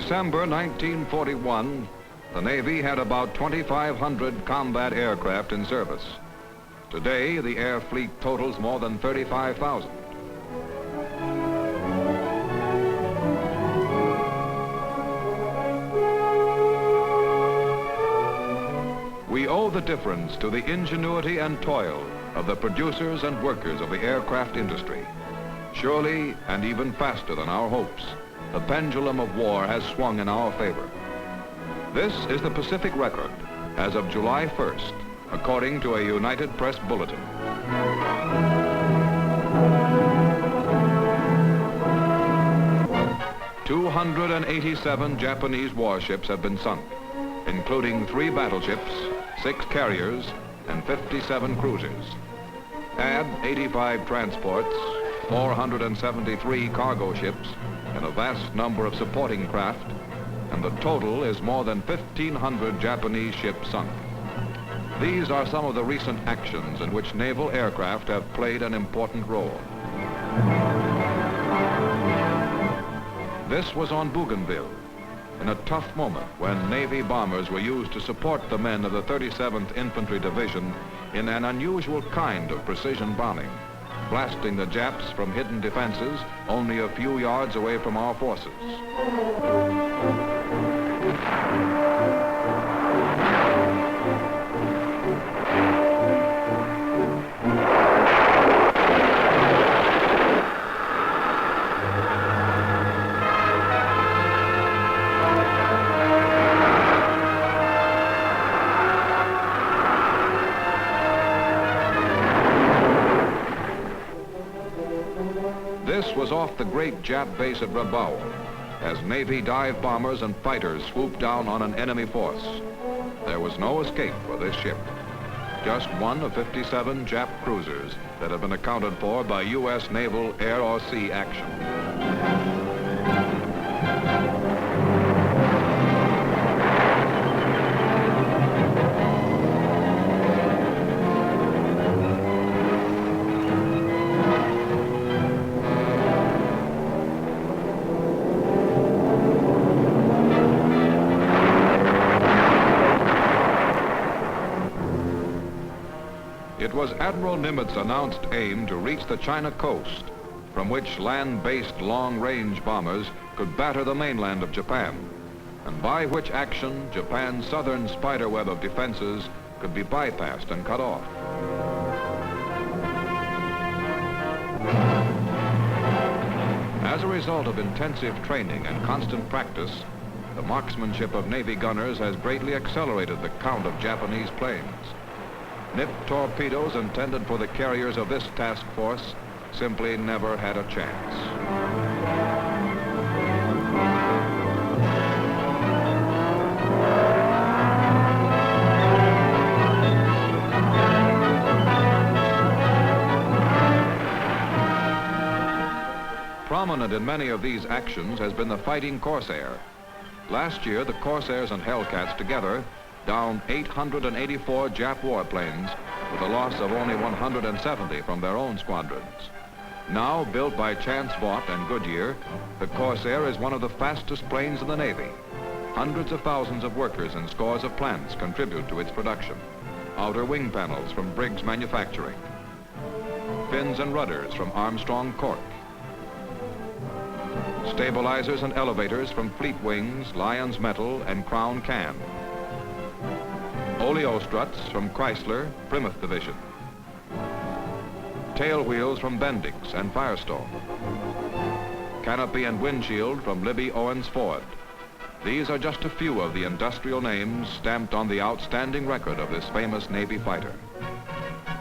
December 1941, the Navy had about 2,500 combat aircraft in service. Today, the air fleet totals more than 35,000. We owe the difference to the ingenuity and toil of the producers and workers of the aircraft industry. Surely, and even faster than our hopes, the pendulum of war has swung in our favor. This is the Pacific record as of July 1st, according to a United Press bulletin. "287 Japanese warships have been sunk, including 3 battleships, 6 carriers, and 57 cruisers. Add 85 transports, 473 cargo ships, and a vast number of supporting craft, and the total is more than 1,500 Japanese ships sunk. These are some of the recent actions in which naval aircraft have played an important role. This was on Bougainville, in a tough moment when Navy bombers were used to support the men of the 37th Infantry Division in an unusual kind of precision bombing, blasting the Japs from hidden defenses only a few yards away from our forces. This was off the great Jap base at Rabaul, as Navy dive bombers and fighters swooped down on an enemy force. There was no escape for this ship. Just one of 57 Jap cruisers that have been accounted for by U.S. naval air or sea action. It was Admiral Nimitz's announced aim to reach the China coast, from which land-based long-range bombers could batter the mainland of Japan, and by which action Japan's southern spiderweb of defenses could be bypassed and cut off. As a result of intensive training and constant practice, the marksmanship of Navy gunners has greatly accelerated the count of Japanese planes. Nip torpedoes intended for the carriers of this task force simply never had a chance. Prominent in many of these actions has been the fighting Corsair. Last year, the Corsairs and Hellcats together downed 884 Jap warplanes with a loss of only 170 from their own squadrons. Now built by Chance Vought and Goodyear, the Corsair is one of the fastest planes in the Navy. Hundreds of thousands of workers and scores of plants contribute to its production. Outer wing panels from Briggs Manufacturing. Fins and rudders from Armstrong Cork. Stabilizers and elevators from Fleet Wings, Lyons Metal, and Crown Can. Oleo struts from Chrysler, Plymouth Division. Tail wheels from Bendix and Firestone. Canopy and windshield from Libby Owens Ford. These are just a few of the industrial names stamped on the outstanding record of this famous Navy fighter.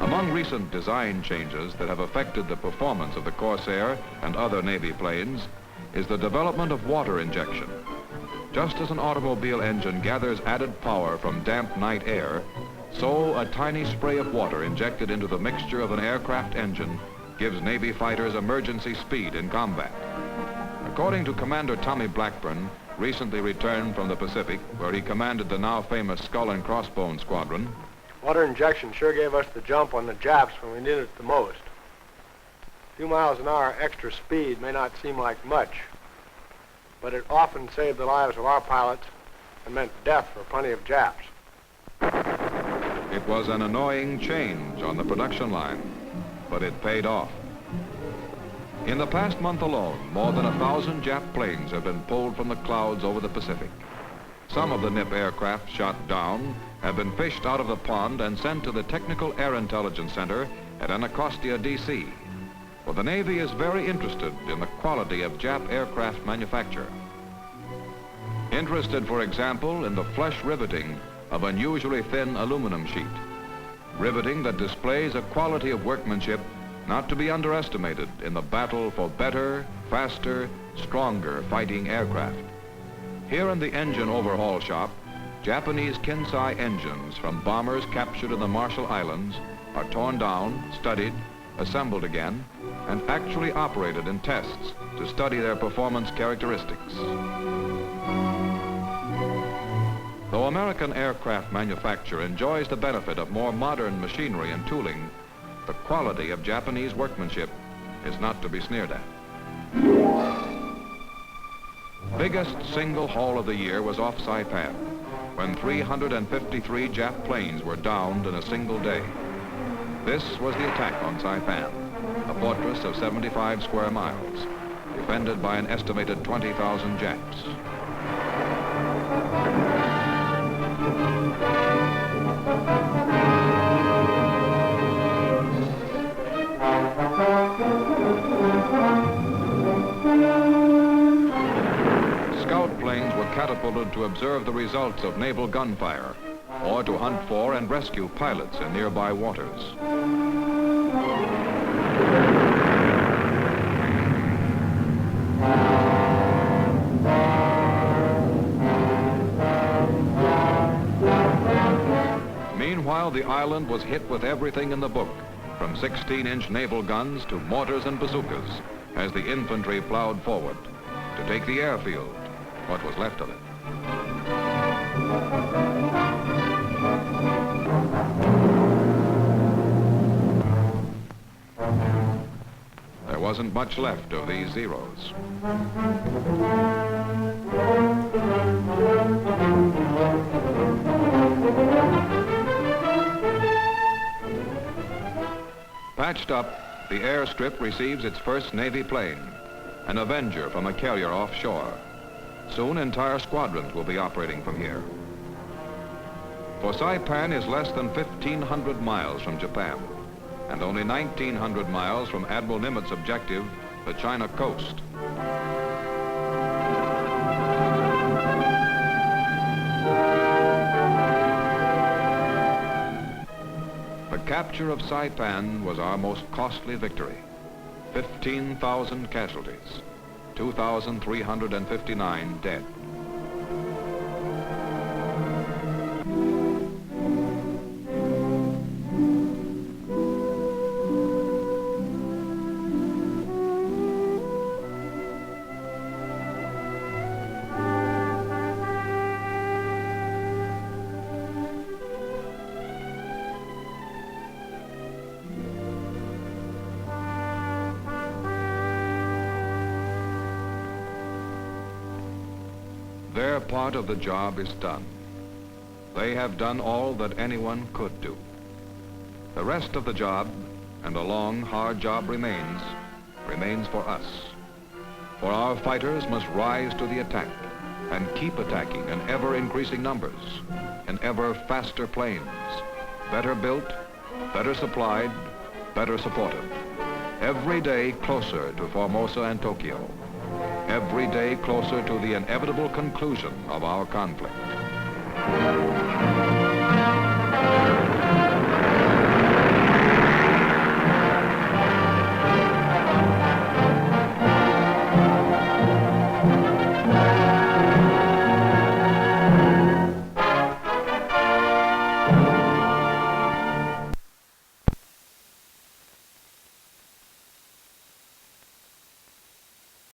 Among recent design changes that have affected the performance of the Corsair and other Navy planes is the development of water injection. Just as an automobile engine gathers added power from damp night air, so a tiny spray of water injected into the mixture of an aircraft engine gives Navy fighters emergency speed in combat. According to Commander Tommy Blackburn, recently returned from the Pacific, where he commanded the now famous Skull and Crossbones squadron, water injection sure gave us the jump on the Japs when we needed it the most. A few miles an hour extra speed may not seem like much, but it often saved the lives of our pilots and meant death for plenty of Japs. It was an annoying change on the production line, but it paid off. In the past month alone, more than 1,000 Jap planes have been pulled from the clouds over the Pacific. Some of the NIP aircraft shot down have been fished out of the pond and sent to the Technical Air Intelligence Center at Anacostia, D.C., where the Navy is very interested in the quality of Jap aircraft manufacture. Interested, for example, in the flush riveting of unusually thin aluminum sheet, riveting that displays a quality of workmanship not to be underestimated in the battle for better, faster, stronger fighting aircraft. Here in the engine overhaul shop, Japanese Kinsai engines from bombers captured in the Marshall Islands are torn down, studied, assembled again, and actually operated in tests to study their performance characteristics. Though American aircraft manufacture enjoys the benefit of more modern machinery and tooling, the quality of Japanese workmanship is not to be sneered at. Biggest single haul of the year was off Saipan, when 353 Jap planes were downed in a single day. This was the attack on Saipan, a fortress of 75 square miles, defended by an estimated 20,000 Japs. Scout planes were catapulted to observe the results of naval gunfire or to hunt for and rescue pilots in nearby waters. Meanwhile, the island was hit with everything in the book, from 16-inch naval guns to mortars and bazookas, as the infantry plowed forward to take the airfield, what was left of it. There wasn't much left of these Zeros. Patched up, the airstrip receives its first Navy plane, an Avenger from a carrier offshore. Soon, entire squadrons will be operating from here. For Saipan is less than 1,500 miles from Japan, and only 1,900 miles from Admiral Nimitz's objective, the China coast. The capture of Saipan was our most costly victory. 15,000 casualties, 2,359 dead. Their part of the job is done. They have done all that anyone could do. The rest of the job, and a long, hard job remains for us. For our fighters must rise to the attack and keep attacking in ever-increasing numbers, in ever faster planes, better built, better supplied, better supported. Every day closer to Formosa and Tokyo. Every day closer to the inevitable conclusion of our conflict.